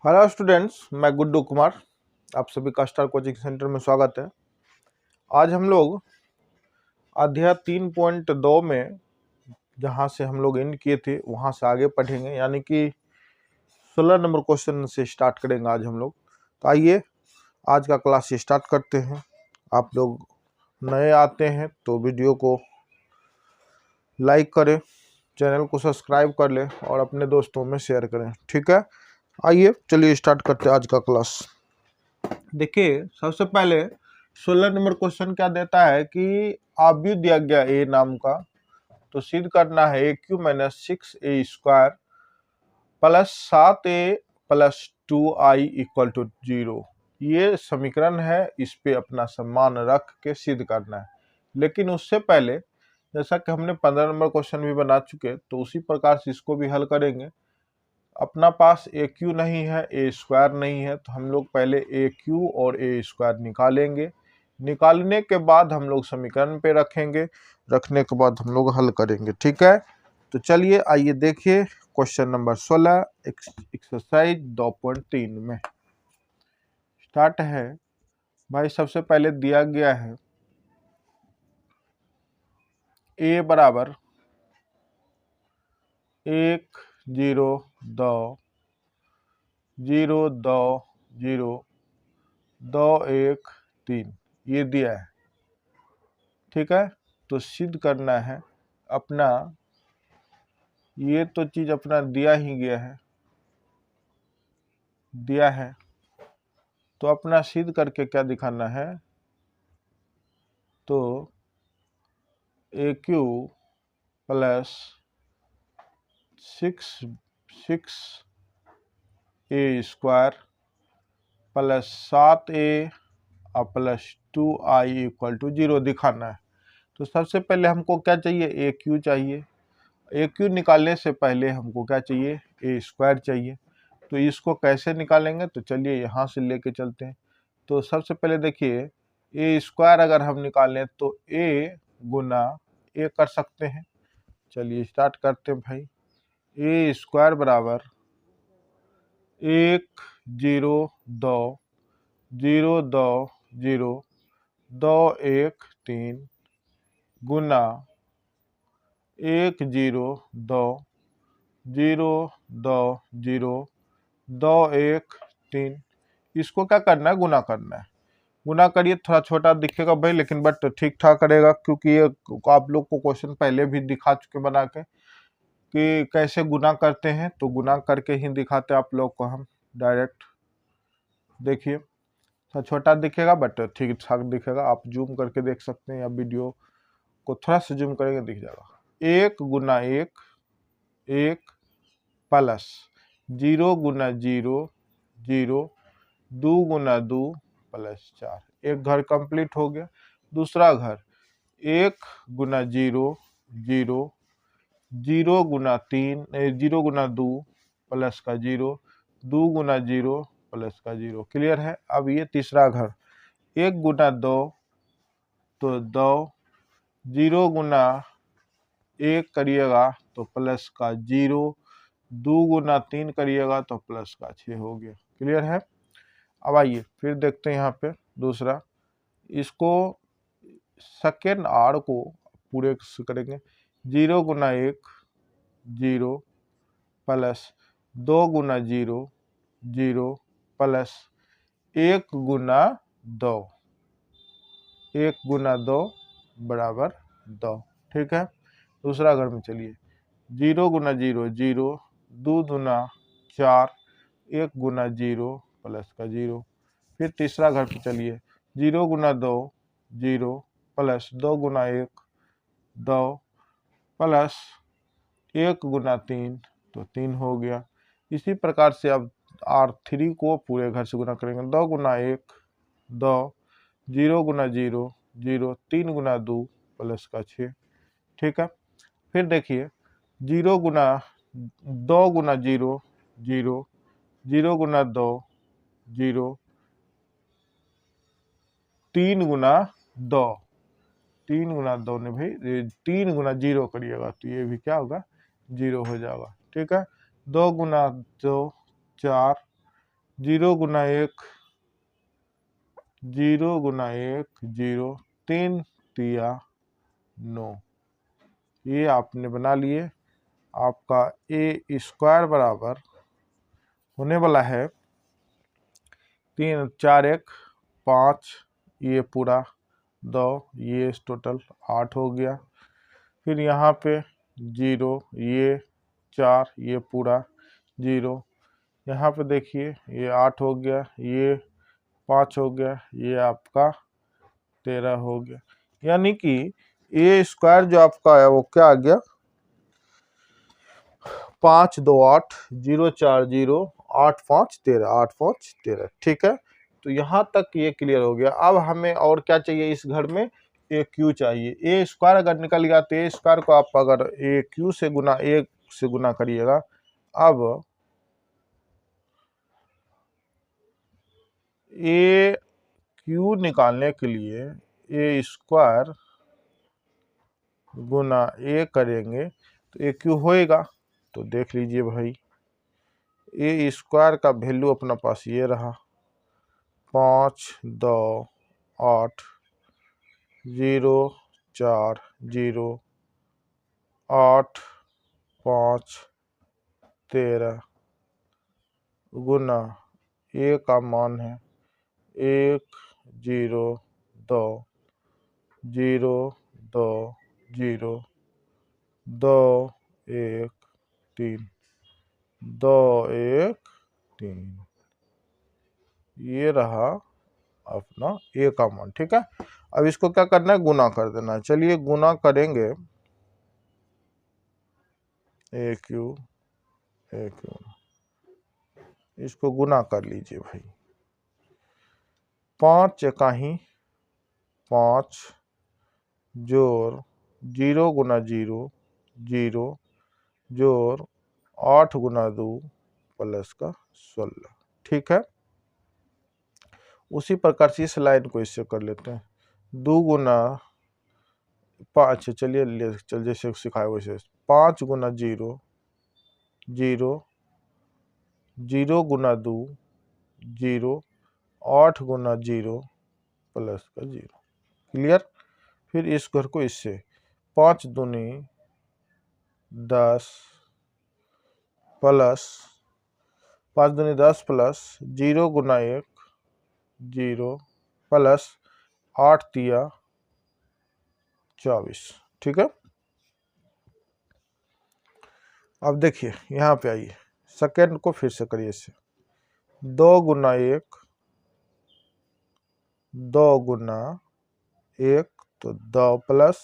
Hello students, मैं गुड्डू कुमार। आप सभी का स्टार कोचिंग सेंटर में स्वागत है। आज हम लोग अध्याय 3.2 में जहां से हम लोग एंड किए थे वहां से आगे पढ़ेंगे, यानी कि 16 नंबर क्वेश्चन से स्टार्ट करेंगे आज हम लोग। तो आइए आज का क्लास स्टार्ट करते हैं। आप लोग नए आते हैं तो वीडियो को लाइक करें, चैनल को सब्सक्राइब कर लें और अपने दोस्तों में शेयर करें। ठीक है, आइए चलिए स्टार्ट करते हैं आज का क्लास। देखिए, सबसे पहले 16 नंबर क्वेश्चन क्या देता है कि आव्यूह दिया गया ए नाम का, तो सिद्ध करना है a q minus 6a² plus 7a plus 2i equal to 0। ये समीकरण है, इस पे अपना सम्मान रख के सिद्ध करना है। लेकिन उससे पहले, जैसा कि हमने 15 नंबर क्वेश्चन भी बना चुके, तो उसी प्रकार से इसको भी हल करेंगे। अपना पास ए क्यू नहीं है, ए स्क्वायर नहीं है, तो हम लोग पहले ए क्यू और ए स्क्वायर निकालेंगे। निकालने के बाद हम लोग समीकरण पे रखेंगे, रखने के बाद हम लोग हल करेंगे। ठीक है, तो चलिए आइए देखिए क्वेश्चन नंबर 16 एक्सरसाइज 2.3 में स्टार्ट है। भाई सबसे पहले दिया गया है ए बराबर 1 0 2 0 2 0 2 1 3, ये दिया है। ठीक है, तो सिद्ध करना है अपना, ये तो चीज अपना दिया ही गया है, दिया है, तो अपना सिद्ध करके क्या दिखाना है, तो a q plus 6a² plus 7a plus 2i equal to 0 दिखाना है। तो सबसे पहले हमको क्या चाहिए, ए क्यू चाहिए। ए क्यू निकालने से पहले हमको क्या चाहिए, ए स्क्वायर चाहिए। तो इसको कैसे निकालेंगे, तो चलिए यहाँ से लेके चलते हैं। तो सबसे पहले देखिए, ए स्क्वायर अगर हम निकालें तो ए गुना ए कर सकते हैं। चलिए स्टार्ट करते हैं भाई। ए स्क्वायर बराबर 1 0 2 0 2 0 2 1 3 गुना 1 0 2 0 2 0 2 1 3। इसको क्या करना है, गुना करना है। गुना करिए, थोड़ा छोटा दिखेगा भाई, लेकिन बट ठीक ठाक करेगा, क्योंकि ये आप लोग को क्वेश्चन पहले भी दिखा चुके बना के कि कैसे गुना करते हैं। तो गुना करके ही दिखाते हैं आप लोग को हम डायरेक्ट। देखिए थोड़ा छोटा दिखेगा बट ठीक ठाक दिखेगा, आप जूम करके देख सकते हैं या वीडियो को थोड़ा सा जूम करेंगे दिख जाएगा। 1 गुना 1 1 प्लस 0 गुना 0 0 2 गुना 2 प्लस 4, एक घर कंप्लीट हो गया। दूसरा घर 1 गुना 0 0 0 गुना 3 0 गुना 2 प्लस का 0 2 गुना 0 प्लस का 0। क्लियर है। अब ये तीसरा घर 1 गुना 2 तो 2 0 गुना 1 करिएगा तो प्लस का 0 2 गुना 3 करिएगा तो प्लस का 6 हो गया। क्लियर है। अब आइए फिर देखते हैं यहाँ पे दूसरा, इसको सेकेंड आर को पूरे करेंगे। 0 गुना 1 0 प्लस 2 गुना 0 0 प्लस 1 गुना 2 1 गुना 2 बराबर 2। ठीक है, दूसरा घर में चलिए। 0 गुना 0 0 2 गुना 4 1 गुना 0 प्लस का 0। फिर तीसरा घर पे चलिए। 0 गुना 2 0 प्लस 2 गुना 1 2 प्लस 1 गुना 3 तो 3 हो गया। इसी प्रकार से अब R3 को पूरे घर से गुना करेंगे। 2 गुना 1 2 0 गुना 0 0 3 गुना 2 प्लस का 6। ठीक है, फिर देखिए 0 गुना 2 गुना 0 0 0 गुना 2 0 3 गुना 2 3 गुना 2 ने भाई 3 गुना 0 करिएगा तो ये भी क्या होगा, 0 हो जाएगा। ठीक है, 2 गुना 2 4 0 गुना 1 0 गुना 1 0, 3 तिया 9। ये आपने बना लिए। आपका ए स्क्वायर बराबर होने वाला है 3 4 1 5, ये पूरा 2, ये टोटल 8 हो गया। फिर यहाँ पे 0, ये 4, ये पूरा 0। यहाँ पे देखिए ये 8 हो गया, ये 5 हो गया, ये आपका 13 हो गया। यानी कि ए स्क्वायर जो आपका है वो क्या आ गया, 5 2 8 0 4 0 8 5 13, 8 5 13। ठीक है, तो यहाँ तक ये क्लियर हो गया। अब हमें और क्या चाहिए इस घर में, ए क्यू चाहिए। ए स्क्वायर अगर निकल गया तो ए स्क्वायर को आप अगर ए क्यू से गुना ए से गुना करिएगा। अब ए क्यू निकालने के लिए ए स्क्वायर गुना ए करेंगे तो ए क्यू होएगा। तो देख लीजिए भाई, ए स्क्वायर का वैल्यू अपना पास ये रहा 5 2 8 0 4 0 8 5 13 गुना ए का मान है 1 0 2 0 2 0 2 1 3 2 1 3, ये रहा अपना ए का मान। ठीक है, अब इसको क्या करना है, गुना कर देना है। चलिए गुना करेंगे, ए क्यू इसको गुना कर लीजिए भाई। 5 इकाही 5 जोड़ 0 गुना 0 0 जोड़ 8 गुना 2 प्लस का 16। ठीक है, उसी प्रकार से इस लाइन को इससे कर लेते हैं। 2 गुना 5, चलिए चल जैसे सिखाए वैसे 5 गुना 0 0 0 गुना 2 0 8 गुना 0 प्लस का 0। क्लियर। फिर इस घर को इससे 5 दूनी 10 प्लस 5 दूनी 10 प्लस 0 गुना 1 0 प्लस 8 तिया 24। ठीक है, अब देखिए यहाँ पे आइए, सेकेंड को फिर से करिए इससे 2 गुना 1 2 गुना 1 तो 2 प्लस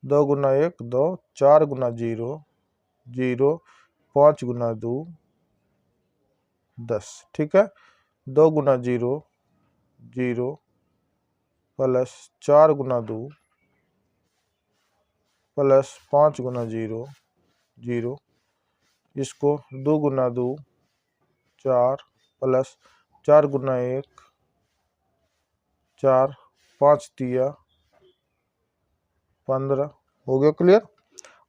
2 गुना 1 2 4 गुना 0 0 5 गुना 2 10। ठीक है, 2 गुना 0 0 प्लस 4 गुना 2 प्लस 5 गुना 0 0, इसको 2 गुना 2 4 प्लस 4 गुना 1 4 5 तिया 15। हो गया क्लियर।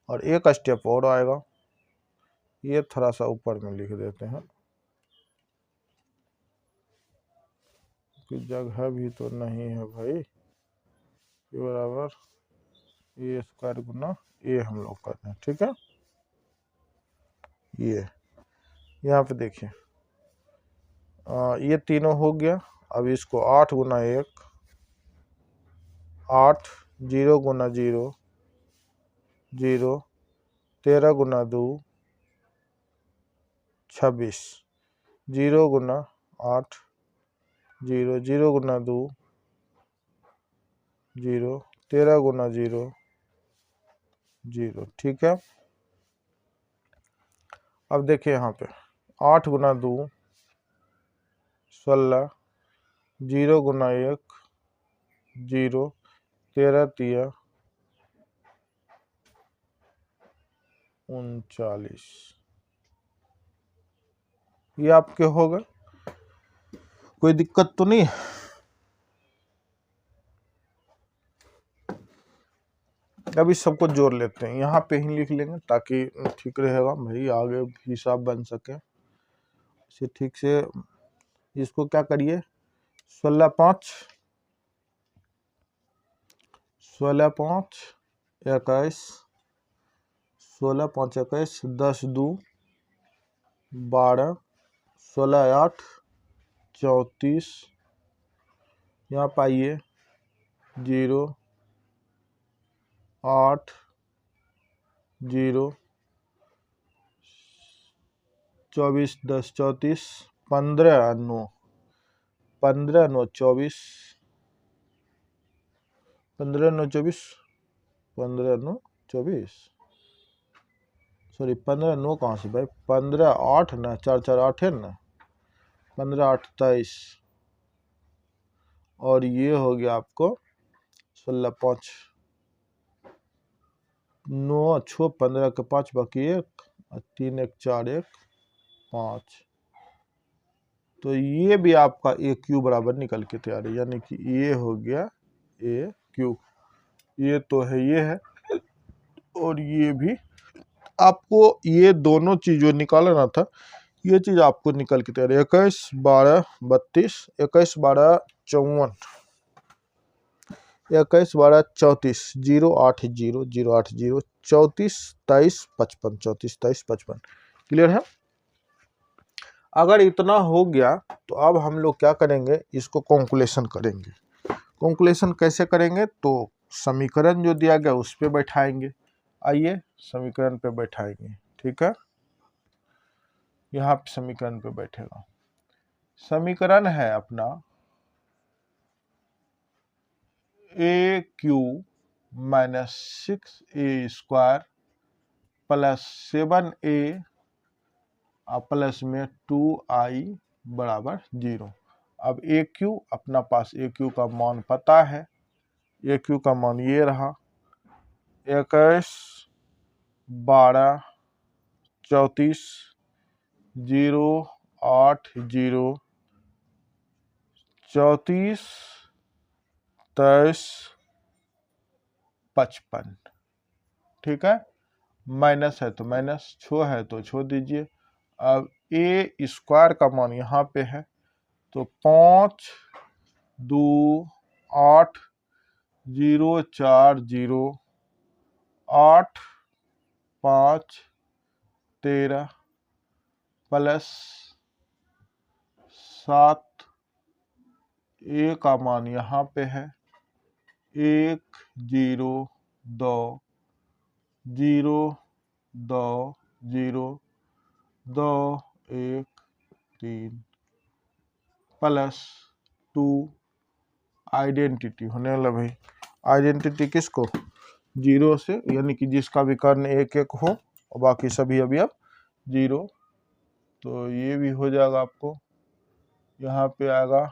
और एक स्टेप और आएगा, ये थोड़ा सा ऊपर में लिख देते हैं कि जगह भी तो नहीं है भाई। ये बराबर ए स्क्वायर गुना ए हम लोग करते हैं। ठीक है, ये यहाँ पे देखिए ये तीनों हो गया। अब इसको 8 गुना 1 8 0 गुना 0 0 13 गुना 2 26 0 गुना 8 0 0 गुना 2 0 13 गुना 0 0। ठीक है, अब देखिए यहाँ पे 8 गुना 2 16 0 गुना 1 0 13 तिया 39। ये आपके हो गए, कोई दिक्कत तो नहीं है। अब इस सबको जोड़ लेते हैं, यहाँ पे ही लिख लेंगे ताकि ठीक रहेगा भाई, आगे हिसाब बन सके। इसे ठीक से इसको क्या करिए, 16 5 21, 16 5 21, 10 2 12, 16 8 34, यहाँ पाइए 0 8 0, 24 10 34, 15 9 15 9 24, 15 9 24, 15 9 24, सॉरी 15 9 कहाँ से भाई, 15 8 ना, 4 4 8 है ना, 15 8 23, और ये हो गया आपको 16 5 9 6 15 के 5 बाकी 1 3 1 4 1 5, तो ये भी आपका ए क्यू बराबर निकल के तैयार है, यानी कि ये हो गया ए क्यू, ये तो है ये है, और ये भी आपको ये दोनों चीज जो निकालना था ये चीज आपको निकल के तैयार है। 21 12 32, 21 12 54, 21 12 34, 0 8 0 0 8 0, 34 23 55, 34 23 55, क्लियर है। अगर इतना हो गया तो अब हम लोग क्या करेंगे, इसको कैलकुलेशन करेंगे। कैलकुलेशन कैसे करेंगे, तो समीकरण जो दिया गया उस पे बैठाएंगे। आइए समीकरण पे बैठाएंगे, ठीक है, यहाँ पे समीकरण पे बैठेगा। समीकरण है अपना a q minus 6a square plus 7a plus में 2i बराबर 0। अब ए क्यू अपना पास ए क्यू का मान पता है, ए क्यू का मान ये रहा 21 12 34 0 8 0 34 23 55, ठीक है। माइनस है तो माइनस, छो है तो छोड़ दीजिए। अब ए स्क्वायर का मान यहाँ पे है तो 5 2 8 0 4 0 8 5 13 प्लस 7, ए का मान यहाँ पे है 1 0 2 0 2 0 2 1 3 प्लस 2, आइडेंटिटी होने वाला भाई, आइडेंटिटी किसको, 0 से, यानी कि जिसका भी कर्ण 1 1 हो और बाकी सभी अवयव 0, तो ये भी हो जाएगा आपको। यहाँ पे आएगा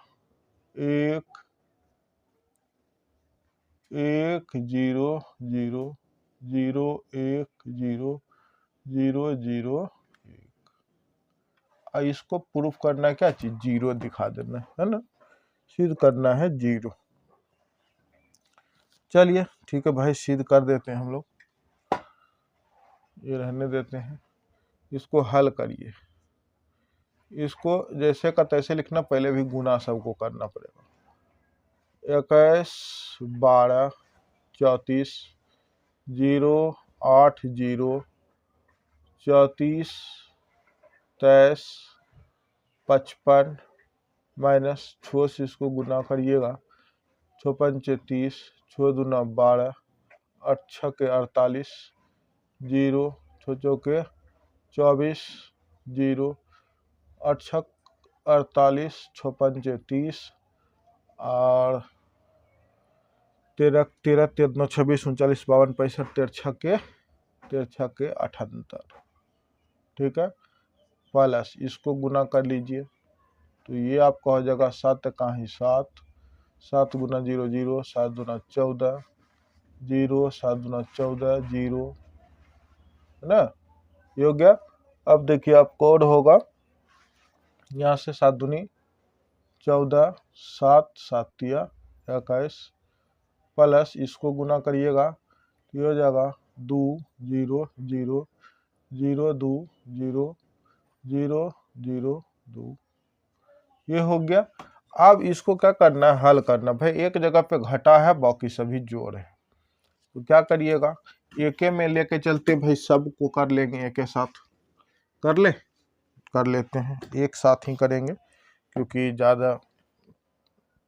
1 1 0 0 0 1 0 0 0 1, इसको प्रूफ करना है क्या चीज, 0 दिखा देना है ना, सिद्ध करना है 0। चलिए ठीक है भाई, सिद्ध कर देते हैं हम लोग, ये रहने देते हैं, इसको हल करिए। इसको जैसे का तैसे लिखना, पहले भी गुना सबको करना पड़ेगा। 21 12 34 0 8 0 34 23 55 माइनस 6 से इसको गुना करिएगा, 6 पंचे 30, 6 दूना 12, 8 छके 48, 0 6 चौके 24, 0 8 छक 48, 6 पंचे 30, और 13 13 13 9 26 39 52 65 13 छके 78, ठीक है। प्लस इसको गुना कर लीजिए तो ये आपका हो जाएगा 7 का ही 7, 7 गुना 0 0, 7 दूना 14 0, 7 दूना 14 0, है ना, ये हो गया। अब देखिए आपको और होगा, यहाँ से 7 दूनी 14, 7 7 तिया 21, प्लस इसको गुना करिएगा तो ये हो जाएगा 2 0 0 0 2 0 0 0 2, ये हो गया। अब इसको क्या करना है, हल करना। भाई एक जगह पे घटा है, बाकी सभी जोड़ है, तो क्या करिएगा, एक में लेके चलते भाई, सबको कर लेंगे एक साथ। कर लेते हैं, एक साथ ही करेंगे, क्योंकि ज़्यादा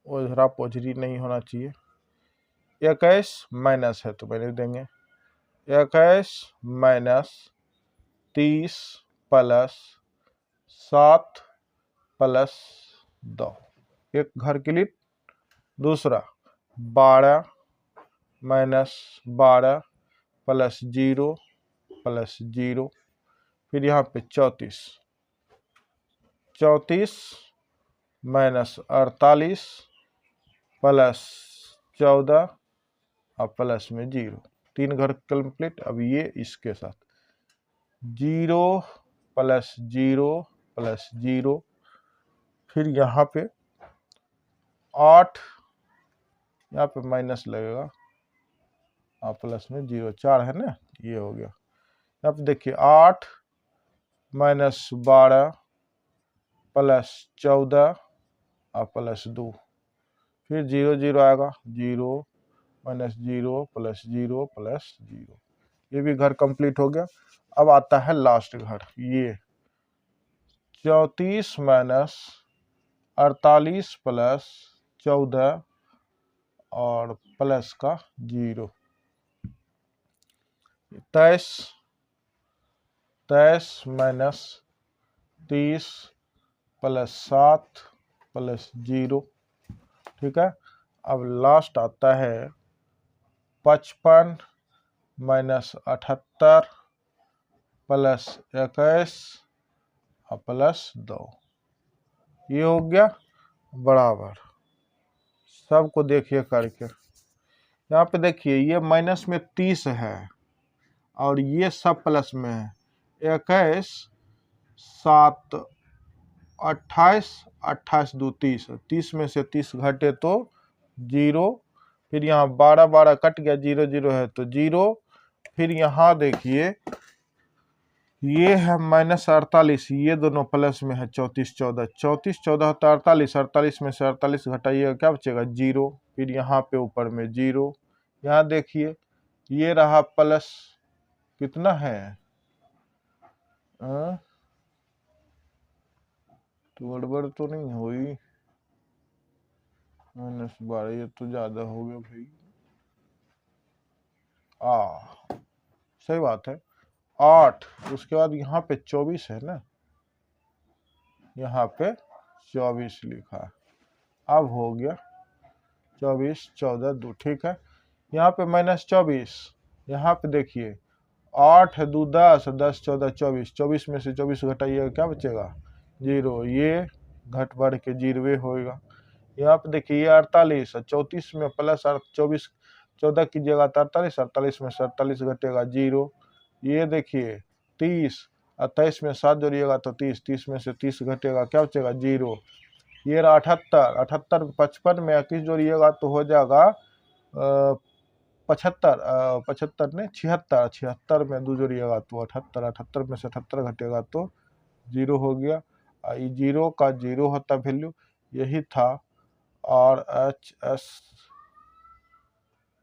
ओझरा पोझरी नहीं होना चाहिए। 21 माइनस है तो मैंने देंगे 21 माइनस 30 प्लस 7 प्लस 2, एक घर के लिए। दूसरा 12 माइनस 12 प्लस 0 प्लस 0, फिर यहाँ पे 34 माइनस 48 प्लस 14 और प्लस में 0, 3 घर कंप्लीट। अब ये इसके साथ 0 प्लस 0 प्लस 0, फिर यहाँ पे 8, यहाँ पे माइनस लगेगा और प्लस में 0, 4 है ना, ये हो गया। यहाँ पे देखिए 8 माइनस 12 प्लस 14 और प्लस 2, फिर 0 0 आएगा, 0 माइनस 0 प्लस 0 प्लस 0, ये भी घर कंप्लीट हो गया। अब आता है लास्ट घर, ये 34 माइनस 48 प्लस 14 और प्लस का 0, 23 माइनस 30 प्लस 7 प्लस 0, ठीक है। अब लास्ट आता है 55 माइनस 78 प्लस 21 और प्लस 2, ये हो गया बराबर। सबको देखिए करके, यहाँ पे देखिए ये माइनस में 30 है और ये सब प्लस में है। 21 7 28, 28 2 30, 30 में से 30 घटे तो 0, फिर यहाँ 12 12 कट गया, 0 0 है तो 0, फिर यहाँ देखिए ये है माइनस 48, ये दोनों प्लस में है 34 14, 34 14 तो 48, 48 में से 48 घटाइएगा क्या बचेगा 0, फिर यहाँ पे ऊपर में 0, यहाँ देखिए ये रहा प्लस, कितना है तो गड़बड़ तो नहीं हुई, -12, ये तो ज्यादा हो गया भाई। सही बात है 8, उसके बाद यहाँ पे 24 है ना, यहाँ पे 24 लिखा है। अब हो गया 24 14 2, ठीक है। यहाँ पे -24, यहाँ पे देखिए 8 2 10, 10 14 24, 24 में से 24 घटाइएगा क्या बचेगा 0, ये घट बढ़ के 0 होएगा। यहाँ पे देखिए ये 48, 34 में प्लस 24 14 कीजिएगा तो 48, 48 में से 48 घटेगा 0, ये देखिए 30, 28 में 7 जोड़िएगा तो 30, 30 में से 30 घटेगा क्या बचेगा 0, ये रहा 78, 78 55 में 21 जोड़िएगा तो हो जाएगा 75, 75 नहीं 76, 76 में 2 जोड़िएगा तो 78, 78 में से 78 घटेगा तो 0 हो गया। ये 0 का 0 होता वैल्यू, यही था RHS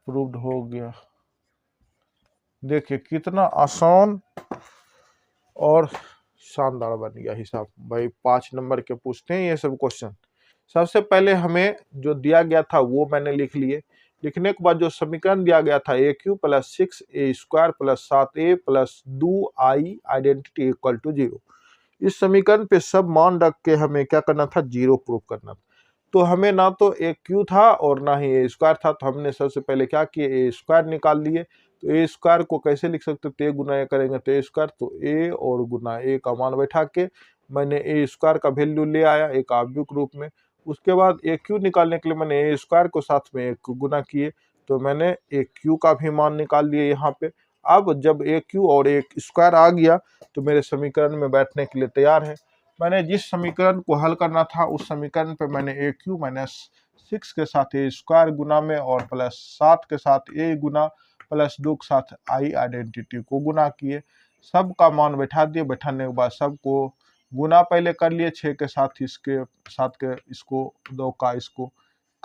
प्रूव्ड हो गया। देखिए कितना आसान और शानदार बन गया हिसाब। भाई 5 नंबर के पूछते हैं ये सब क्वेश्चन। सबसे पहले हमें जो दिया गया था वो मैंने लिख लिए, लिखने के बाद जो समीकरण दिया गया था AQ plus 6A² plus 7A plus 2I identity equal to 0, इस समीकरण पे सब मान रख के हमें क्या करना था 0 प्रूव करना था। तो हमें ना तो AQ था और ना ही A² था, तो हमने सबसे पहले क्या किया A² निकाल लिए। तो A² को कैसे लिख सकते थे, गुना ए करेंगे तो A², तो A और गुना A का मान बैठा के मैंने A² का वैल्यू ले आया एक आव्यूक रूप में। उसके बाद AQ निकालने के लिए मैंने A² को साथ में एक गुना किए, तो मैंने AQ का भी मान निकाल लिए यहाँ पे। अब जब AQ और A² आ गया तो मेरे समीकरण में बैठने के लिए तैयार है। मैंने जिस समीकरण को हल करना था उस समीकरण पे मैंने AQ माइनस 6 के साथ A² गुना में और प्लस 7 के साथ A गुना प्लस 2 के साथ I आइडेंटिटी को गुना किए, सब का मान बैठा दिए। बैठाने के बाद सबको गुना पहले कर लिए 6 के साथ इसके साथ के इसको 2 का इसको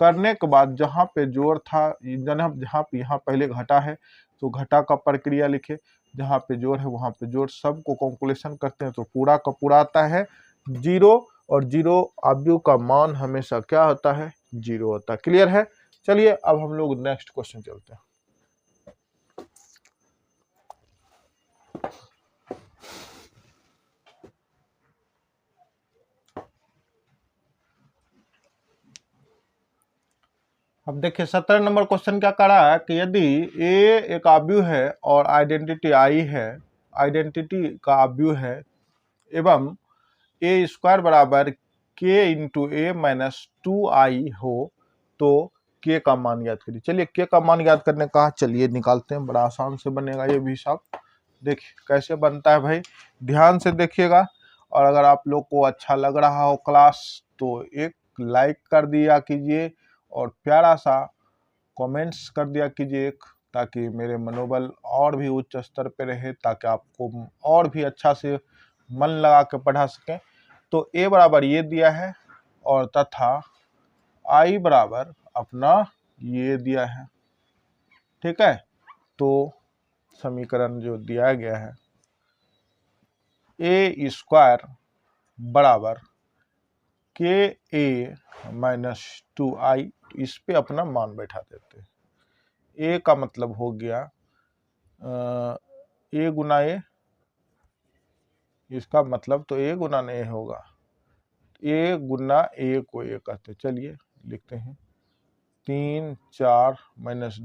करने के बाद जहाँ पे जोड़ था जहाँ पे यहाँ पहले घटा है तो घटा का प्रक्रिया लिखे, जहाँ पे जोड़ है वहाँ पे जोड़, सबको कैलकुलेशन करते हैं तो पूरा का पूरा आता है 0 और 0 अवयव का मान हमेशा क्या होता है 0 होता है। क्लियर है? चलिए अब हम लोग नेक्स्ट क्वेश्चन चलते हैं। अब देखिए 17 नंबर क्वेश्चन क्या कह रहा है कि यदि ए एक अवयव है और आइडेंटिटी आई है, आइडेंटिटी का अवयव है एवं ए स्क्वायर बराबर के इंटू ए माइनस 2i हो तो के का मान याद करिए। चलिए के का मान याद करने का चलिए निकालते हैं, बड़ा आसान से बनेगा ये भी हिसाब। देखिए कैसे बनता है भाई, ध्यान से देखिएगा, और अगर आप लोग को अच्छा लग रहा हो क्लास तो एक लाइक कर दिया कीजिए और प्यारा सा कमेंट्स कर दिया कीजिए एक, ताकि मेरे मनोबल और भी उच्च स्तर पे रहे, ताकि आपको और भी अच्छा से मन लगा के पढ़ा सकें। तो ए बराबर ये दिया है और तथा आई बराबर अपना ये दिया है, ठीक है। तो समीकरण जो दिया गया है ए स्क्वायर बराबर के ए माइनस 2i, इस पे अपना मान बैठा देते हैं। ए का मतलब हो गया ए गुना ए, इसका मतलब तो ए गुना ए होगा, ए गुना ए को ए कहते। चलिए लिखते हैं 3 4 माइनस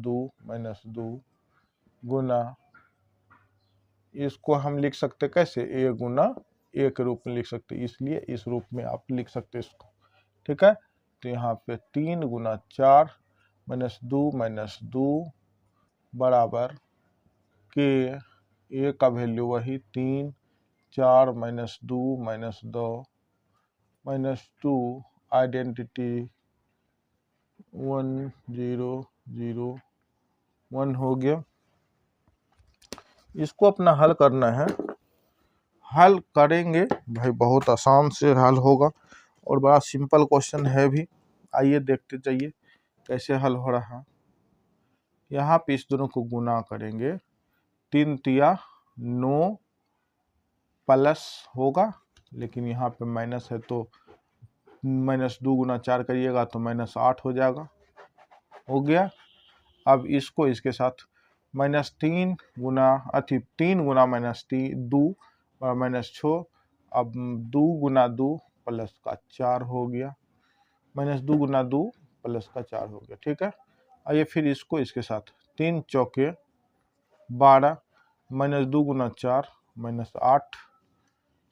2 गुना, इसको हम लिख सकते कैसे, ए गुना ए के रूप में लिख सकते, इसलिए इस रूप में आप लिख सकते इसको, ठीक है। तो यहाँ पे 3 गुना 4 माइनस 2 बराबर के ए का वैल्यू वही 3 4 माइनस 2 आइडेंटिटी 1 0 0 1 हो गया। इसको अपना हल करना है, हल करेंगे भाई, बहुत आसान से हल होगा और बड़ा सिंपल क्वेश्चन है भी। आइए देखते जाइए कैसे हल हो रहा है। यहाँ पे इस दोनों को गुना करेंगे, 3 तिया 9 प्लस होगा, लेकिन यहाँ पे माइनस है तो माइनस 2 गुना 4 करिएगा तो -8 हो जाएगा, हो गया। अब इसको इसके साथ -3 गुना 2 और -6, अब 2 गुना 2 प्लस का 4 हो गया, -2 गुना 2 प्लस का 4 हो गया, ठीक है। आइए फिर इसको इसके साथ 3 चौके 12 -2 गुना 4 -8,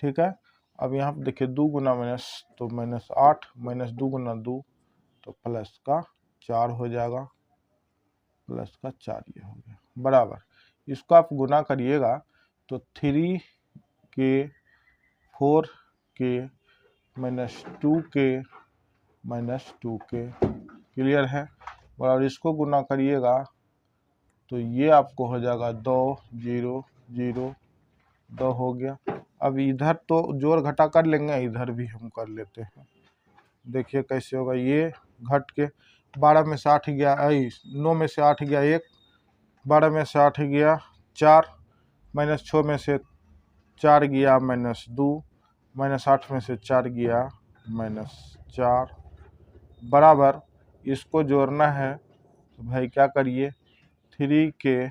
ठीक है। अब यहाँ पे देखिए 2 गुना माइनस तो -8 -2 गुना 2 तो प्लस का 4 हो जाएगा, प्लस का 4 ये हो गया बराबर। इसको आप गुना करिएगा तो 3 के 4 के -2 के -2 के, क्लियर है। और इसको गुना करिएगा तो ये आपको हो जाएगा 2 0 0 2 हो गया। अब इधर तो जोड़ घटा कर लेंगे, इधर भी हम कर लेते हैं, देखिए कैसे होगा। ये घट के 12 में से 8 गया, 9 में से 8 गया 1, 12 में से 8 गया 4, -6 में से 4 गया -2, -8 में से 4 गया -4 बराबर। इसको जोड़ना है तो भाई क्या करिए, 3 के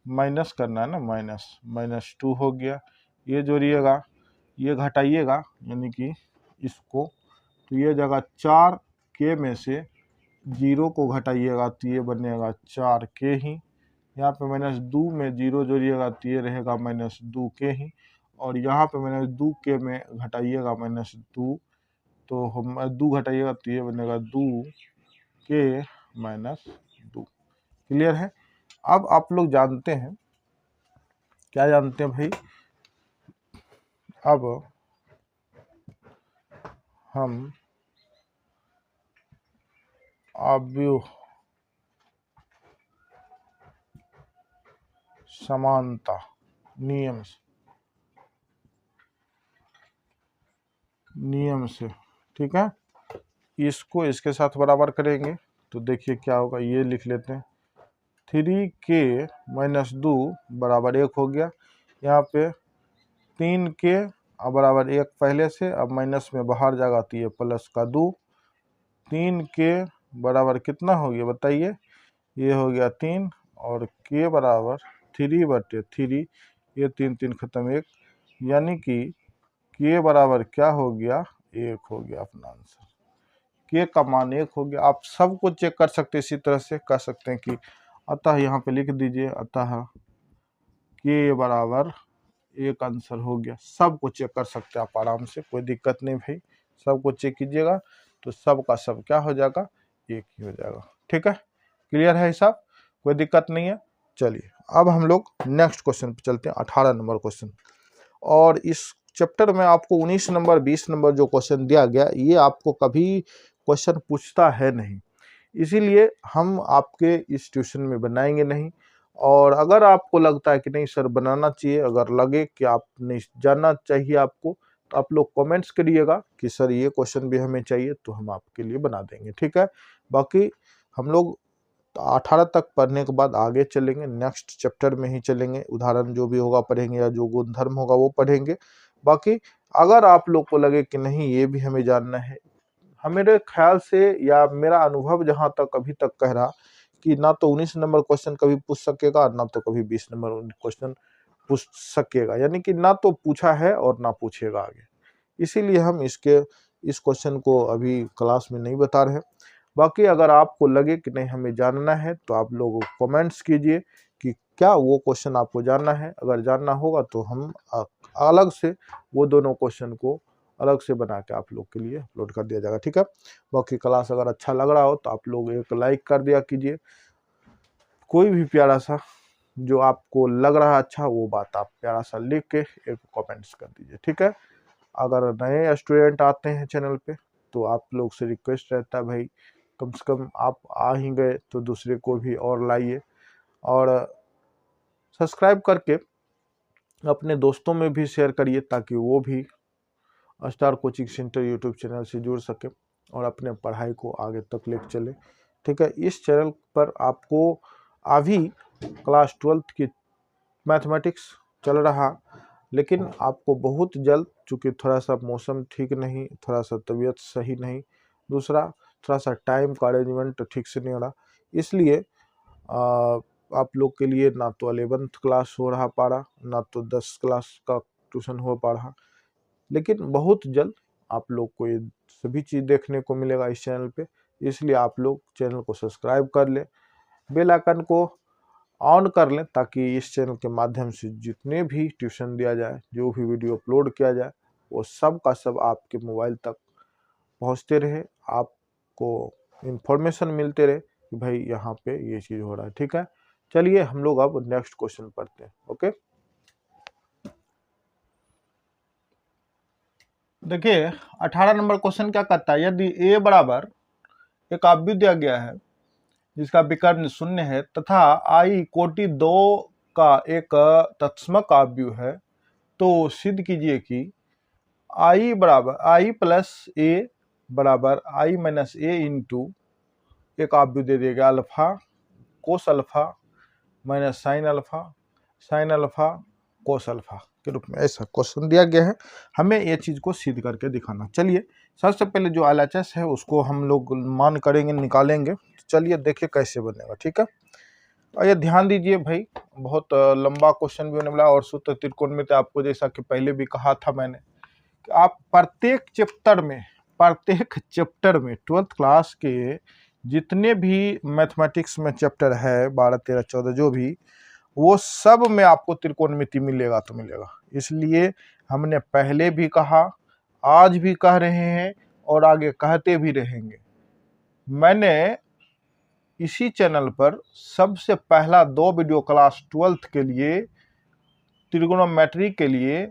माइनस करना है ना, -2 हो गया, ये जोड़िएगा ये घटाइएगा, यानी कि इसको, तो ये जगह 4 के में से 0 को घटाइएगा तो ये बनेगा 4 के ही, यहाँ पे -2 में 0 जोड़िएगा तो ये रहेगा -2 के ही, और यहाँ पे -2 के में घटाइएगा -2 तो हम 2 घटाइएगा तो ये बनेगा 2 के -2, क्लियर है। अब आप लोग जानते हैं, क्या जानते हैं भाई, अब हम अवयव समानता नियम नियम से, ठीक है। इसको इसके साथ बराबर करेंगे तो देखिए क्या होगा, ये लिख लेते हैं 3k माइनस 2 बराबर 1 हो गया। यहाँ पे 3k बराबर 1 पहले से, अब माइनस में बाहर जाएगा तो ये प्लस का 2। 3k बराबर कितना हो गया बताइए, ये हो गया 3 और k बराबर 3/3, ये 3 3 खत्म 1, यानी कि k बराबर क्या हो गया, 1 हो गया अपना आंसर। k का मान 1 हो गया। आप सबको चेक कर सकते हैं, इसी तरह से कर सकते हैं कि अतः यहाँ पे लिख दीजिए, अतः k बराबर 1 आंसर हो गया। सबको चेक कर सकते हैं आप आराम से, कोई दिक्कत नहीं भाई, सबको चेक कीजिएगा तो सब का सब क्या हो जाएगा, 1 ही हो जाएगा। ठीक है, क्लियर है हिसाब, कोई दिक्कत नहीं है। चलिए अब हम लोग नेक्स्ट क्वेश्चन पे चलते हैं, 18 नंबर क्वेश्चन। और इस चैप्टर में आपको 19 नंबर 20 नंबर जो क्वेश्चन दिया गया, ये आपको कभी क्वेश्चन पूछता है नहीं, इसीलिए हम आपके इस ट्यूशन में बनाएंगे नहीं। और अगर आपको लगता है कि नहीं सर बनाना चाहिए, अगर लगे कि आप नहीं जानना चाहिए आपको, तो आप लोग कमेंट्स करिएगा कि सर ये क्वेश्चन भी हमें चाहिए, तो हम आपके लिए बना देंगे। ठीक है, बाकी हम लोग 18 तक पढ़ने के बाद आगे चलेंगे, नेक्स्ट चैप्टर में ही चलेंगे, उदाहरण जो भी होगा पढ़ेंगे या जो गुणधर्म होगा वो पढ़ेंगे। बाकी अगर आप लोग को लगे कि नहीं ये भी हमें जानना है, मेरे ख्याल से या मेरा अनुभव जहां तक अभी तक कह रहा कि ना तो 19 नंबर क्वेश्चन कभी पूछ सकेगा, ना तो कभी 20 नंबर क्वेश्चन पूछ सकेगा, यानी कि ना तो पूछा है और ना पूछेगा आगे। इसीलिए हम इस क्वेश्चन को अभी क्लास में नहीं बता रहे। बाकी अगर आपको लगे कि नहीं हमें जानना है, तो आप लोग कमेंट्स कीजिए कि क्या वो क्वेश्चन आपको जानना है। अगर जानना होगा तो हम अलग से वो दोनों क्वेश्चन को अलग से बना के आप लोग के लिए अपलोड कर दिया जाएगा। ठीक है, बाकी क्लास अगर अच्छा लग रहा हो तो आप लोग एक लाइक कर दिया कीजिए, कोई भी प्यारा सा जो आपको लग रहा है अच्छा, वो बात आप प्यारा सा लिख के एक कमेंट्स कर दीजिए। ठीक है, अगर नए स्टूडेंट आते हैं चैनल पे तो आप लोग से रिक्वेस्ट रहता है भाई कम से कम आप आ ही गए तो दूसरे को भी और लाइए, और सब्सक्राइब करके अपने दोस्तों में भी शेयर करिए, ताकि वो भी star coaching centre YouTube channel से जुड़ सके और अपने पढ़ाई को आगे तक लेकर चले। ठीक है, इस चैनल पर आपको अभी क्लास 12th की मैथमेटिक्स चल रहा, लेकिन आपको बहुत जल्द, चूँकि थोड़ा सा मौसम ठीक नहीं, थोड़ा सा तबीयत सही नहीं, दूसरा थोड़ा सा टाइम का अरेंजमेंट ठीक से नहीं हो रहा, इसलिए आप लोग के लिए ना तो 11th क्लास हो रहा पा रहा, ना तो 10 क्लास का ट्यूशन हो पा रहा, लेकिन बहुत जल्द आप लोग को ये सभी चीज़ देखने को मिलेगा इस चैनल पे। इसलिए आप लोग चैनल को सब्सक्राइब कर लें, बेल आइकन को ऑन कर लें, ताकि इस चैनल के माध्यम से जितने भी ट्यूशन दिया जाए, जो भी वीडियो अपलोड किया जाए, वो सब का सब आपके मोबाइल तक पहुंचते रहे, आपको इंफॉर्मेशन मिलते रहे कि भाई यहाँ पे ये चीज़ हो रहा है। ठीक है, चलिए हम लोग अब नेक्स्ट क्वेश्चन पढ़ते हैं। ओके, देखिए 18 नंबर क्वेश्चन क्या कहता है, यदि a बराबर एक आव्यूह दिया गया है जिसका विकर्ण शून्य है तथा आई कोटि 2 का एक तत्समक आव्यूह है, तो सिद्ध कीजिए कि आई बराबर आई प्लस ए बराबर आई माइनस ए इंटू एक आव्यूह दे देगा alpha cos alpha minus sine alpha cos alpha के रूप में। ऐसा क्वेश्चन दिया गया है, हमें ये चीज को सिद्ध करके दिखाना। चलिए सबसे पहले जो एलएचएस है उसको हम लोग मान करेंगे, निकालेंगे। चलिए देखिए कैसे बनेगा। ठीक है, और ये ध्यान दीजिए भाई, बहुत लंबा क्वेश्चन भी होने वाला, और सूत्र त्रिकोणमिति आपको जैसा कि पहले भी कहा था मैंने कि आप प्रत्येक चैप्टर में 12th क्लास के जितने भी मैथमेटिक्स में चैप्टर है 12 13 14 जो भी, वो सब में आपको त्रिकोणमिति मिलेगा तो मिलेगा। इसलिए हमने पहले भी कहा, आज भी कह रहे हैं और आगे कहते भी रहेंगे, मैंने इसी चैनल पर सबसे पहला 2 वीडियो क्लास 12th के लिए त्रिकोणोमेट्री के लिए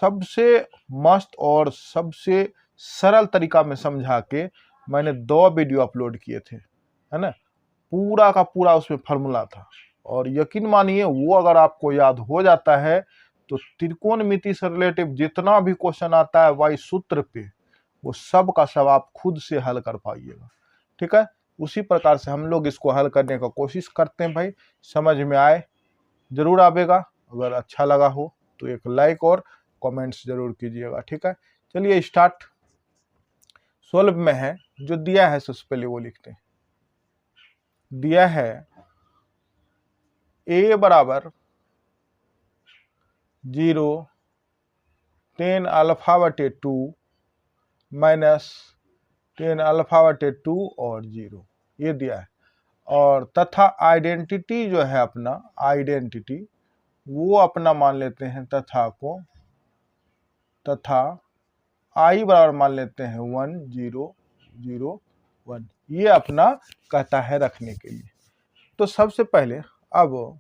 सबसे मस्त और सबसे सरल तरीका में समझा के मैंने 2 वीडियो अपलोड किए थे, है ना। पूरा का पूरा उसमें फार्मूला था, और यकीन मानिए वो अगर आपको याद हो जाता है तो त्रिकोणमिति से रिलेटिव जितना भी क्वेश्चन आता है वाई सूत्र पे, वो सब का सब आप खुद से हल कर पाइएगा। ठीक है, उसी प्रकार से हम लोग इसको हल करने का कोशिश करते हैं भाई। समझ में आए जरूर आवेगा, अगर अच्छा लगा हो तो एक लाइक और कमेंट्स जरूर कीजिएगा। ठीक है, चलिए स्टार्ट। सोल्व में है जो दिया है सबसे पहले वो लिखते हैं। दिया है a बराबर 0 tan α/2 माइनस tan α/2 और 0, ये दिया है। और तथा आइडेंटिटी जो है अपना आइडेंटिटी वो अपना मान लेते हैं तथा को, तथा i बराबर मान लेते हैं 1 0 0 1, ये अपना कहता है रखने के लिए। तो सबसे पहले अब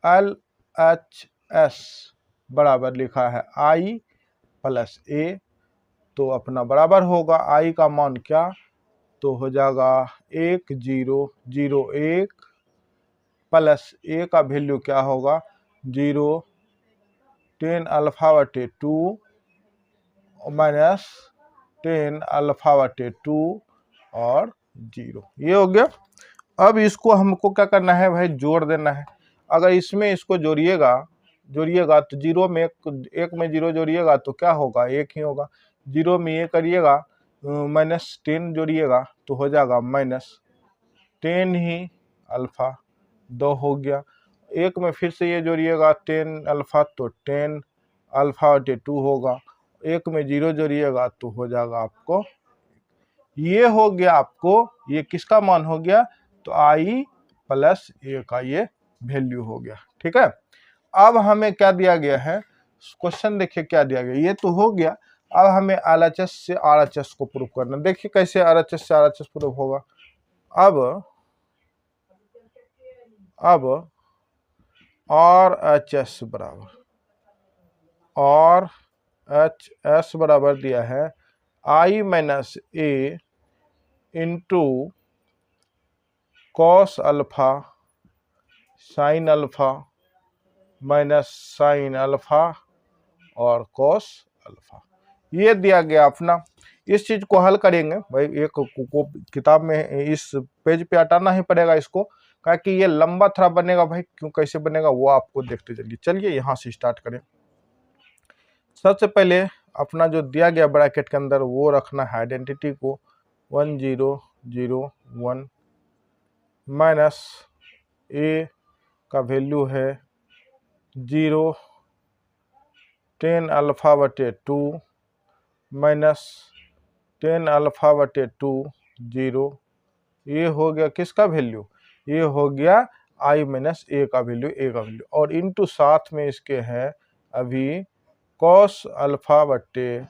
LHS बराबर लिखा है i प्लस a, तो अपना बराबर होगा i का मान क्या, तो हो जाएगा 1 0 0 1 प्लस a का वैल्यू क्या होगा 0 tan α/2 माइनस tan α/2 और 0, ये हो गया। अब इसको हमको क्या करना है भाई, जोड़ देना है। अगर इसमें इसको जोड़िएगा तो 0 में एक में 0 जोड़िएगा तो क्या होगा, 1 ही होगा। 0 में ये करिएगा माइनस 10 जोड़िएगा तो हो जाएगा माइनस 10 ही अल्फा, 2 हो गया। एक में फिर से ये जोड़िएगा 10 अल्फा तो 10 α/2 होगा। एक में 0 जोड़िएगा तो हो जाएगा आपको, ये हो गया आपको, ये किसका मान हो गया, तो i प्लस a का ये वैल्यू हो गया। ठीक है, अब हमें क्या दिया गया है, क्वेश्चन देखिए क्या दिया गया, ये तो हो गया। अब हमें LHS से RHS को प्रूव करना। देखिए कैसे RHS से RHS प्रूव होगा। अब RHS बराबर दिया है i minus a into cos alpha sine alpha minus sine alpha और कॉस अल्फा, ये दिया गया अपना। इस चीज को हल करेंगे भाई, एक को किताब में इस पेज पे हटाना ही पड़ेगा इसको, क्योंकि ये लंबा थोड़ा बनेगा भाई। क्यों कैसे बनेगा वो आपको देखते चलिए। चलिए यहाँ से स्टार्ट करें। सबसे पहले अपना जो दिया गया ब्रैकेट के अंदर वो रखना है आइडेंटिटी को 1 0 0 1 माइनस a का वैल्यू है 0 tan α/2 माइनस tan α/2 0, ये हो गया किसका वैल्यू, ये हो गया i माइनस a का वैल्यू, और इनटू साथ में इसके है अभी cos अल्फा बट्टे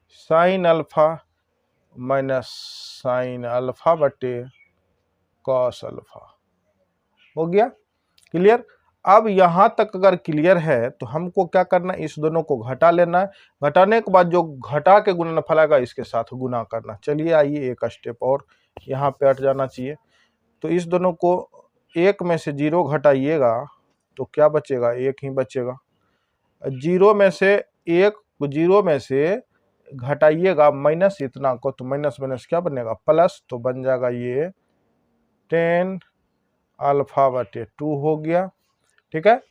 sine alpha minus sine alpha बट्टे cos अल्फा। हो गया क्लियर। अब यहां तक अगर क्लियर है तो हमको क्या करना है, इस दोनों को घटा लेना है। घटाने के बाद जो घटा के गुणनफल आएगा इसके साथ गुना करना। चलिए आइए एक स्टेप और यहाँ पे हट जाना चाहिए। तो इस दोनों को एक में से 0 घटाइएगा तो क्या बचेगा, 1 ही बचेगा। 0 में से 1 घटाइएगा माइनस इतना को, तो माइनस माइनस क्या बनेगा प्लस, तो बन जाएगा ये tan α/2 हो गया। ठीक है,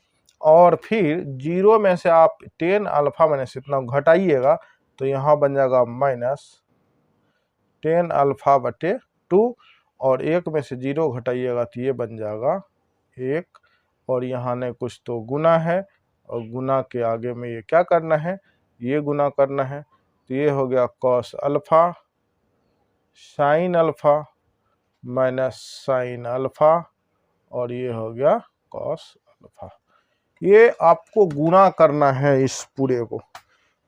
और फिर 0 में से आप tan अल्फा माइनस इतना घटाइएगा तो यहाँ बन जाएगा माइनस tan α/2, और 1 में से 0 घटाइएगा तो ये बन जाएगा 1, और यहाँ ने कुछ तो गुना है, और गुना के आगे में ये क्या करना है, ये गुना करना है। तो ये हो गया cos alpha sine alpha minus sine alpha, और ये हो गया cos अल्फा। ये आपको गुना करना है, इस पूरे को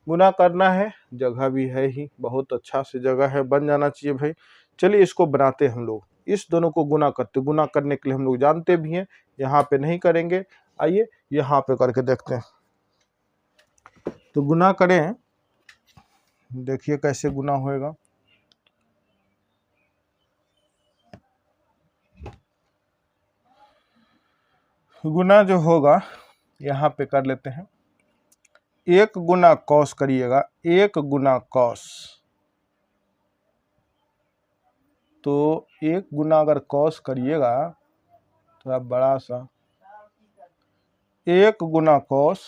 गुना करना है। जगह भी है ही, बहुत अच्छा से जगह है, बन जाना चाहिए भाई। चलिए इसको बनाते हैं हम लोग। इस दोनों को गुना करने के लिए हम लोग जानते भी हैं, यहाँ पे नहीं करेंगे। आइए यहाँ पे करके देखते हैं। तो गुना करें, देखिए कैसे गुना होएगा। गुना जो होगा यहाँ पे कर लेते हैं, 1 गुना कॉस करिएगा, 1 गुना कॉस, तो 1 गुना अगर कॉस करिएगा थोड़ा बड़ा सा, 1 गुना कॉस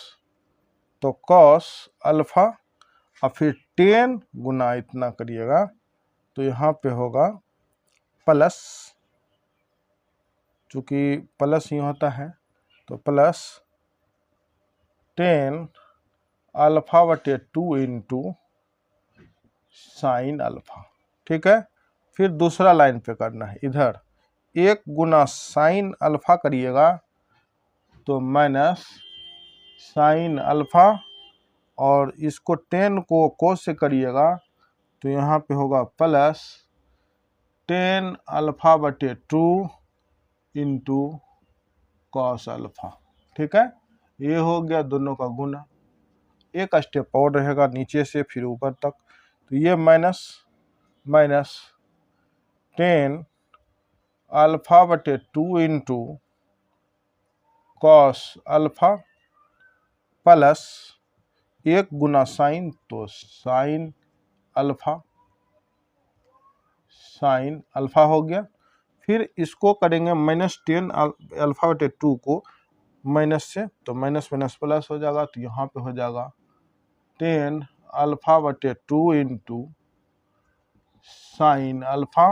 तो कॉस अल्फा, और फिर 10 गुना इतना करिएगा तो यहाँ पे होगा प्लस, चूँकि प्लस ही होता है तो प्लस 10 अल्फा बटे 2 इंटू साइन अल्फा। ठीक है, फिर दूसरा लाइन पे करना है, इधर 1 गुना साइन अल्फा करिएगा तो माइनस साइन अल्फा, और इसको 10 को कोस से करिएगा तो यहाँ पे होगा प्लस 10 अल्फा बटे 2 इंटू कॉस अल्फा। ठीक है, ये हो गया दोनों का गुना। एक स्टेप और रहेगा नीचे से फिर ऊपर तक, तो ये माइनस माइनस 10 अल्फा बटे 2 इंटू कॉस अल्फा प्लस 1 गुना साइन तो साइन अल्फा, साइन अल्फा हो गया। फिर इसको करेंगे माइनस 10 अल्फा बटे 2 को माइनस से, तो माइनस माइनस प्लस हो जाएगा, तो यहाँ पे हो जाएगा 10 अल्फा बटे 2 इंटू साइन अल्फा,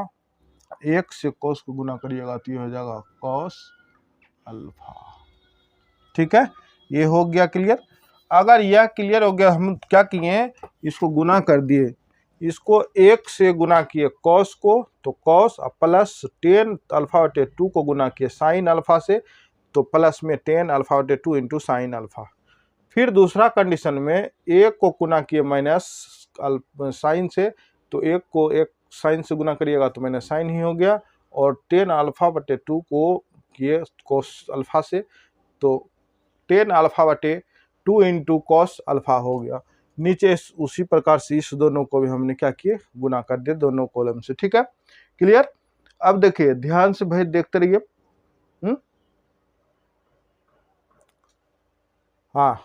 1 से कॉस को गुना करिएगा तो ये हो जाएगा कॉस अल्फा। ठीक है, ये हो गया क्लियर। अगर यह क्लियर हो गया, हम क्या किए, इसको गुना कर दिए, इसको 1 से गुना किए कॉस को, तो कॉस प्लस 10 अल्फा बटे 2 को गुना किए साइन अल्फा से, तो प्लस में 10 अल्फा बटे 2 इंटू साइन अल्फा। फिर दूसरा कंडीशन में 1 को गुना किए माइनस साइन से, तो 1 को 1 साइन से गुना करिएगा तो माइनस साइन ही हो गया, और 10 अल्फा बटे 2 को किए कॉस अल्फा से, तो 10 अल्फा बटे 2 इंटू कॉस अल्फा हो गया। नीचे उसी प्रकार से इस दोनों को भी हमने क्या किए, गुना कर दिए दोनों कॉलम से। ठीक है, क्लियर। अब देखिए ध्यान से भाई देखते रहिए। हाँ,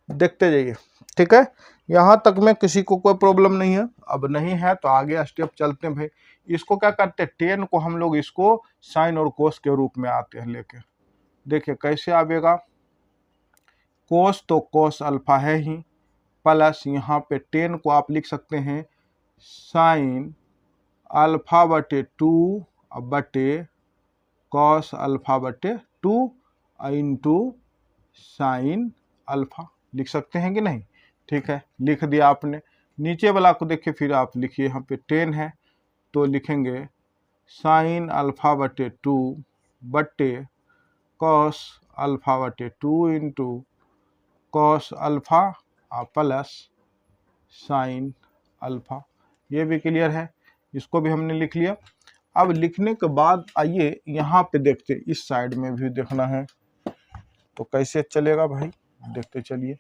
देखते जाइए। ठीक है, यहाँ तक में किसी को कोई प्रॉब्लम नहीं है। अब नहीं है तो आगे स्टेप चलते हैं भाई। इसको क्या करते हैं, 10 को हम लोग इसको साइन और कोस के रूप में आते हैं लेके। देखिए कैसे आवेगा, कोस तो कोस अल्फा है ही, प्लस यहाँ पे 10 को आप लिख सकते हैं साइन अल्फा बटे 2 बटे कॉस अल्फा बटे 2 इंटू साइन अल्फा, लिख सकते हैं कि नहीं। ठीक है, लिख दिया आपने। नीचे वाला को देखिए, फिर आप लिखिए, यहाँ पे 10 है तो लिखेंगे साइन अल्फा बटे 2 बटे कॉस अल्फा बटे 2 into cos alpha plus sine alpha. ये भी क्लियर है, इसको भी हमने लिख लिया। अब लिखने के बाद आइए यहाँ पे देखते, इस साइड में भी देखना है तो कैसे चलेगा भाई, देखते चलिए।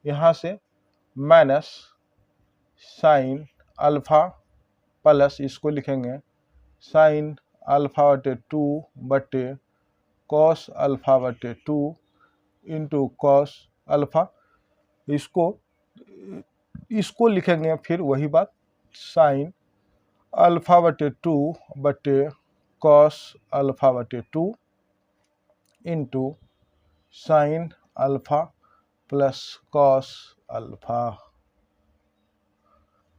यहाँ से माइनस साइन अल्फा प्लस इसको लिखेंगे साइन अल्फा बटे 2 बटे कॉस अल्फा बटे 2 इंटू कॉस अल्फा, इसको लिखेंगे फिर वही बात, साइन अल्फा बटे 2 बटे कॉस अल्फा बटे 2 into sine alpha plus cos alpha.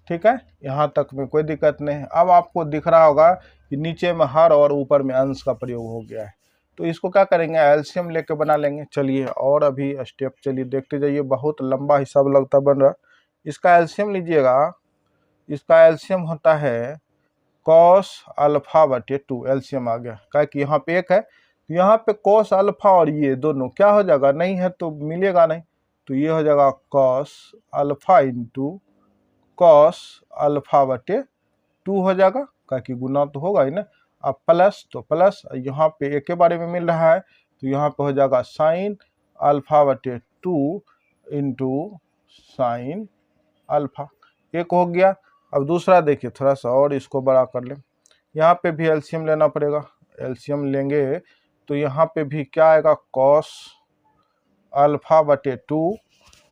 ठीक है, यहाँ तक में कोई दिक्कत नहीं है। अब आपको दिख रहा होगा कि नीचे में हर और ऊपर में अंश का प्रयोग हो गया है, तो इसको क्या करेंगे, एलसीएम लेके बना लेंगे। चलिए और अभी स्टेप चलिए देखते जाइए, बहुत लंबा हिसाब लगता बन रहा। इसका एलसीएम लीजिएगा, इसका एलसीएम होता है कॉस अल्फा बटे 2, एलसीएम आ गया, क्या कि यहाँ पे 1 है, तो यहाँ पे कॉस अल्फा और ये दोनों क्या हो जाएगा, नहीं है तो मिलेगा नहीं, तो ये हो जाएगा cos alpha into cos alpha बटे 2 हो जाएगा, क्या कि गुना तो होगा ही ना। अब प्लस तो प्लस, यहाँ पे एक के बारे में मिल रहा है तो यहाँ पे हो जाएगा साइन अल्फा बटे 2 इंटू साइन अल्फा, एक हो गया। अब दूसरा देखिए, थोड़ा सा और इसको बड़ा कर लें, यहाँ पे भी एलसीएम लेना पड़ेगा। एलसीएम लेंगे तो यहाँ पे भी क्या आएगा, कॉस अल्फा बटे 2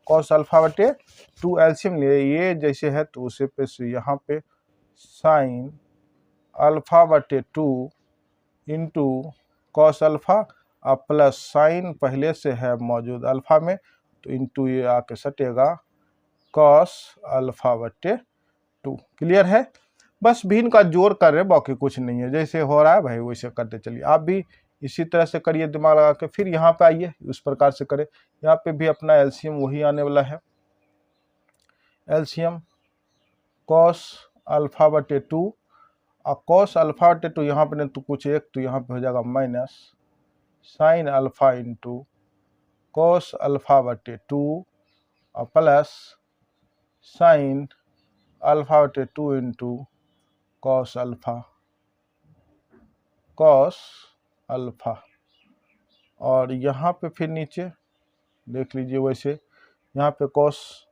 कॉस अल्फा बटे 2 एल्सियम ले, ये जैसे है तो उसे पे यहाँ पे साइन अल्फा बटे 2 इंटू कॉस अल्फा अब प्लस साइन पहले से है मौजूद अल्फा में तो इंटू ये आके सटेगा कॉस अल्फा बटे 2। क्लियर है? बस भी इनका जोड़ कर रहे, बाकी कुछ नहीं है, जैसे हो रहा है भाई वैसे करते चलिए। आप भी इसी तरह से करिए दिमाग लगा के, फिर यहाँ पे आइए उस प्रकार से करें। यहाँ पे भी अपना एलसीएम वही आने वाला है, एलसीएम कॉस अल्फा बटे 2 और कॉस अल्फा बटे 2 यहाँ पे नहीं तो कुछ एक, तो यहाँ पे हो जाएगा minus sine alpha into cos alpha बटे 2 और प्लस साइन अल्फा बटे 2 इंटू कॉस अल्फा। और यहाँ पे फिर नीचे देख लीजिए वैसे, यहाँ पे कॉस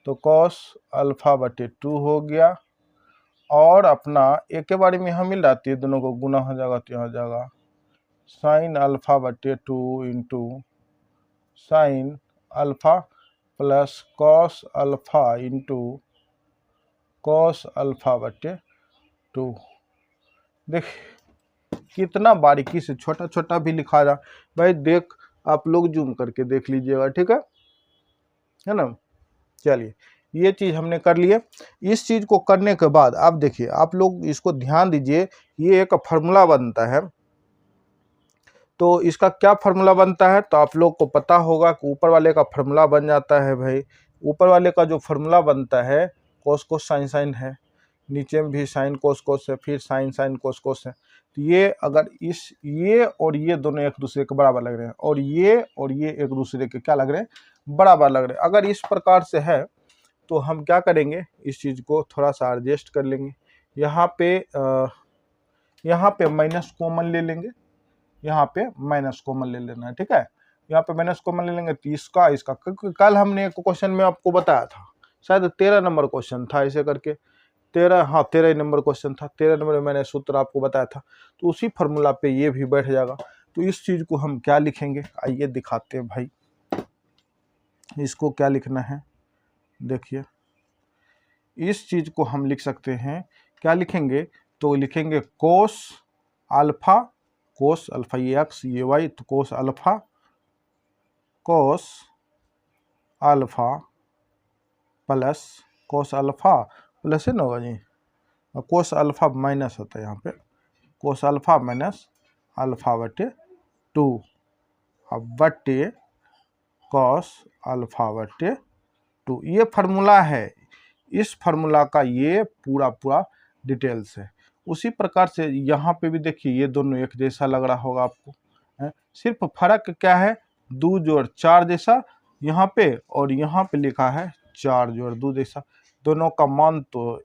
तो कॉस अल्फा बटे 2 हो गया, और अपना एक के बारे में यहाँ मिल जाती है, दोनों को गुना हो जाएगा तो यहाँ हो जाएगा साइन अल्फा बटे 2 into sine alpha plus cos alpha into cos alpha बटे 2। देख कितना बारीकी से छोटा छोटा भी लिखा जा भाई, देख आप लोग जूम करके देख लीजिएगा, ठीक है ना। चलिए ये चीज हमने कर लिया। इस चीज को करने के बाद आप देखिए, आप लोग इसको ध्यान दीजिए, ये एक फार्मूला बनता है। तो इसका क्या फार्मूला बनता है तो आप लोग को पता होगा कि ऊपर वाले का फार्मूला बन जाता है भाई, ऊपर वाले का जो फार्मूला बनता है कोस कोस साइन साइन है, नीचे में भी साइन कोस कोस है, फिर साइन साइन कोस कोस है। तो ये अगर ये और ये दोनों एक दूसरे के बराबर लग रहे हैं, और ये एक दूसरे के क्या लग रहे हैं, बराबर लग रहे हैं। अगर इस प्रकार से है तो हम क्या करेंगे, इस चीज को थोड़ा सा एडजस्ट कर लेंगे। यहाँ पे माइनस कॉमन ले लेंगे, यहाँ पे माइनस कॉमन ले लेना है, ठीक है। यहाँ पे माइनस कॉमन ले लेंगे तो इसका कल हमने एक क्वेश्चन में आपको बताया था, शायद 13 नंबर क्वेश्चन था, ऐसे करके 13 नंबर क्वेश्चन था, 13 नंबर में मैंने सूत्र आपको बताया था। तो उसी फार्मूला पे ये भी बैठ जाएगा। तो इस चीज को हम क्या लिखेंगे, आइए दिखाते हैं भाई। इसको क्या लिखना है, देखिए इस चीज को हम लिख सकते हैं, क्या लिखेंगे तो लिखेंगे कोस अल्फा ये एक्स ये वाई, तो cos alpha plus cos alpha plus है ना होगा जी, कोस अल्फा माइनस होता है यहाँ पे, कोस अल्फा माइनस अल्फा बटे 2 अब बटे कॉस अल्फा बटे 2। ये फार्मूला है, इस फार्मूला का ये पूरा डिटेल्स है। उसी प्रकार से यहाँ पे भी देखिए, ये दोनों एक जैसा लग रहा होगा आपको, सिर्फ फर्क क्या है, 2 जोड़ 4 जैसा यहाँ पे, और यहाँ पे लिखा है 4 जोड़ 2 जैसा। दोनों का मान तो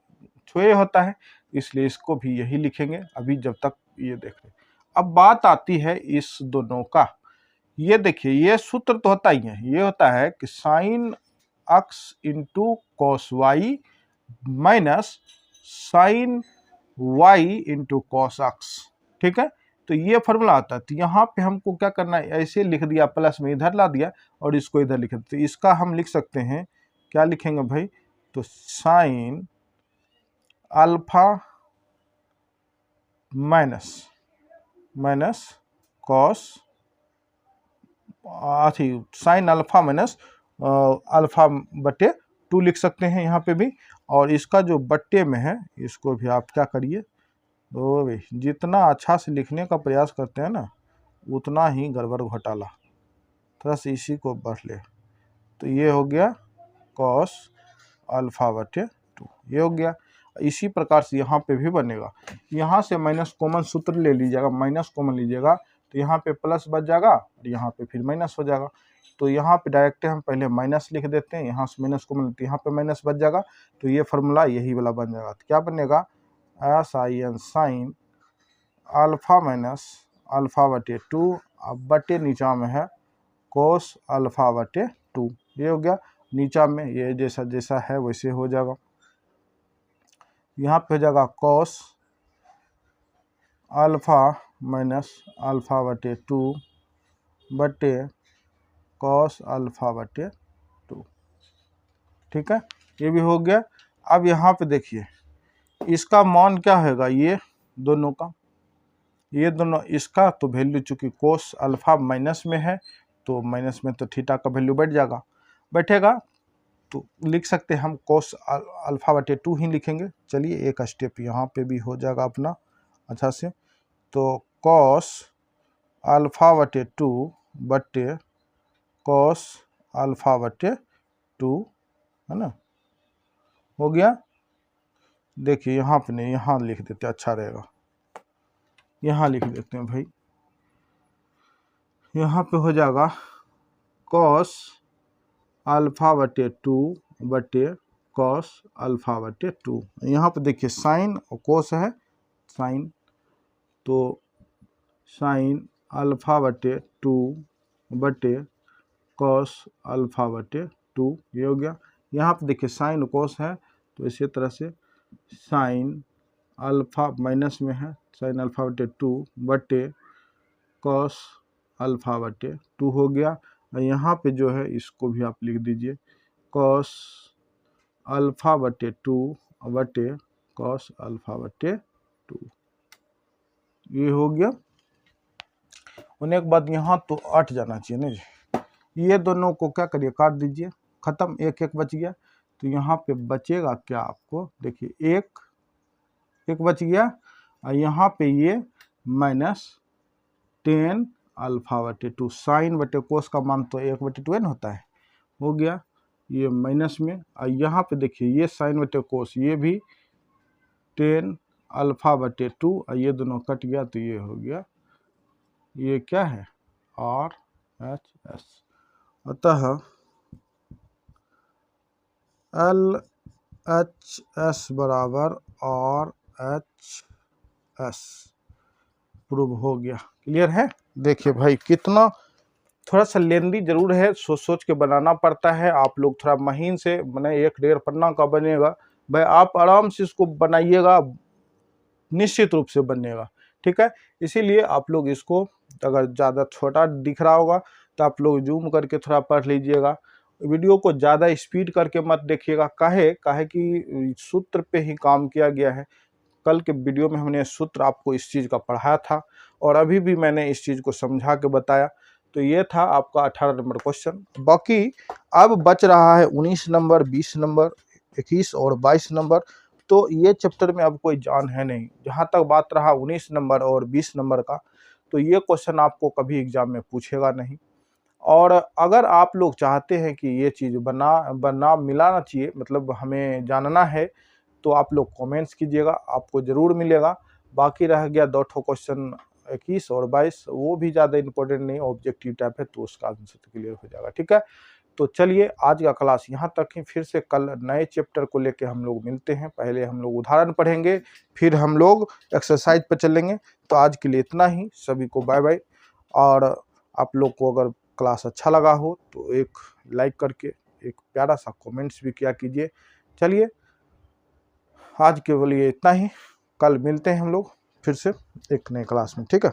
छुए होता है, इसलिए इसको भी यही लिखेंगे अभी जब तक ये देख रहे। अब बात आती है इस दोनों का, ये देखिए ये सूत्र तो होता ही है, ये होता है कि sine x into cos y minus sine y into cos x, ठीक है। तो ये फॉर्मूला आता है। तो यहाँ पे हमको क्या करना है, ऐसे लिख दिया, प्लस में इधर ला दिया और इसको इधर लिख दिया। तो इसका हम लिख सकते हैं, क्या लिखेंगे भाई, तो sine alpha minus cos sine alpha minus alpha बटे 2 लिख सकते हैं यहाँ पे भी। और इसका जो बट्टे में है इसको भी आप क्या करिए, तो भाई जितना अच्छा से लिखने का प्रयास करते हैं ना उतना ही गड़बड़ घोटाला, थोड़ा सा इसी को बढ़ ले। तो ये हो गया कॉस अल्फा बटे 2, ये हो गया। इसी प्रकार से यहाँ पे भी बनेगा, यहाँ से माइनस कॉमन सूत्र ले लीजिएगा, माइनस कॉमन लीजिएगा तो यहाँ पे प्लस बच जाएगा और यहाँ पे फिर माइनस हो जाएगा। तो यहाँ पे डायरेक्ट हम पहले माइनस लिख देते हैं, यहाँ से माइनस कॉमन तो यहाँ पे माइनस बच जाएगा। तो ये फार्मूला यही वाला बन जाएगा। तो क्या बनेगा, sin sine alpha minus alpha बटे 2 अब बटे नीचा में है कोस अल्फा बटे 2, ये हो गया। नीचा में ये जैसा जैसा है वैसे हो जाएगा। यहाँ पे हो जाएगा कोस अल्फा माइनस अल्फा बटे 2 बटे कॉस अल्फा बटे 2। ठीक है, ये भी हो गया। अब यहाँ पे देखिए इसका मान क्या होगा, ये दोनों का, ये दोनों इसका तो वैल्यू चूंकि कोस अल्फा माइनस में है तो माइनस में तो थीटा का वैल्यू बैठेगा तो लिख सकते हैं हम कोस अल्फा बटे 2 ही लिखेंगे। चलिए एक स्टेप यहाँ पे भी हो जाएगा अपना अच्छा से। तो कॉस अल्फा बटे 2 बटे कॉस अल्फा बटे 2, है ना, हो गया। देखिए यहाँ पे नहीं, यहाँ लिख देते अच्छा रहेगा, यहाँ लिख देते हैं भाई, यहाँ पे हो जाएगा कॉस अल्फा बटे 2 बटे कॉस अल्फा बटे 2। यहाँ पे देखिए साइन और कोस है, साइन, तो साइन अल्फा बटे 2 बटे कॉस अल्फा बटे 2, ये हो गया। यहाँ पे देखिए साइन कोस है तो इसी तरह से साइन अल्फा माइनस में है, साइन अल्फा बटे 2 बटे कॉस अल्फा बटे 2 हो गया। और यहाँ पे जो है इसको भी आप लिख दीजिए कॉस अल्फा बटे 2 बटे कॉस अल्फा बटे 2, ये हो गया। होने के बाद यहाँ तो 8 जाना चाहिए ना जी, ये दोनों को क्या करिए काट दीजिए, खत्म, एक एक बच गया। तो यहाँ पे बचेगा क्या आपको, देखिए एक बच गया और यहाँ पे ये -10 अल्फा बटे 2, साइन बटे कोस का मान तो 1/2 होता है, हो गया ये माइनस में। और यहाँ पे देखिए ये साइन बटे कोस, ये भी 10 अल्फा बटे 2 और ये दोनों कट गया तो ये हो गया, ये क्या है RHS। अतः LHS बराबर RHS प्रूव हो गया। क्लियर है। देखिए भाई कितना थोड़ा सा लेंदी जरूर है, सोच सोच के बनाना पड़ता है। आप लोग थोड़ा महीन से बने, 1-1.5 पन्ना का बनेगा भाई, आप आराम से इसको बनाइएगा, निश्चित रूप से बनेगा। ठीक है, इसीलिए आप लोग इसको अगर ज़्यादा छोटा दिख रहा होगा तो आप लोग जूम करके थोड़ा पढ़ लीजिएगा। वीडियो को ज़्यादा स्पीड करके मत देखिएगा, काहे कि सूत्र पे ही काम किया गया है। कल के वीडियो में हमने सूत्र आपको इस चीज़ का पढ़ाया था और अभी भी मैंने इस चीज़ को समझा के बताया। तो ये था आपका 18 नंबर क्वेश्चन। बाकी अब बच रहा है 19 नंबर, 20 नंबर, 21 और 22 नंबर। तो ये चैप्टर में अब कोई जान है नहीं। जहाँ तक बात रहा 19 नंबर और 20 नंबर का, तो ये क्वेश्चन आपको कभी एग्जाम में पूछेगा नहीं। और अगर आप लोग चाहते हैं कि ये चीज़ बना मिलाना चाहिए, मतलब हमें जानना है, तो आप लोग कमेंट्स कीजिएगा, आपको ज़रूर मिलेगा। बाकी रह गया 2 क्वेश्चन 21 और 22, वो भी ज़्यादा इंपॉर्टेंट नहीं, ऑब्जेक्टिव टाइप है, तो उसका आंसर तो क्लियर हो जाएगा। ठीक है, तो चलिए आज का क्लास यहाँ तक ही, फिर से कल नए चैप्टर को लेके हम लोग मिलते हैं। पहले हम लोग उदाहरण पढ़ेंगे, फिर हम लोग एक्सरसाइज पर चलेंगे। तो आज के लिए इतना ही, सभी को बाय बाय। और आप लोग को अगर क्लास अच्छा लगा हो तो एक लाइक करके एक प्यारा सा कमेंट्स भी किया कीजिए। चलिए आज के लिए इतना ही, कल मिलते हैं हम लोग फिर से एक नए क्लास में। ठीक है।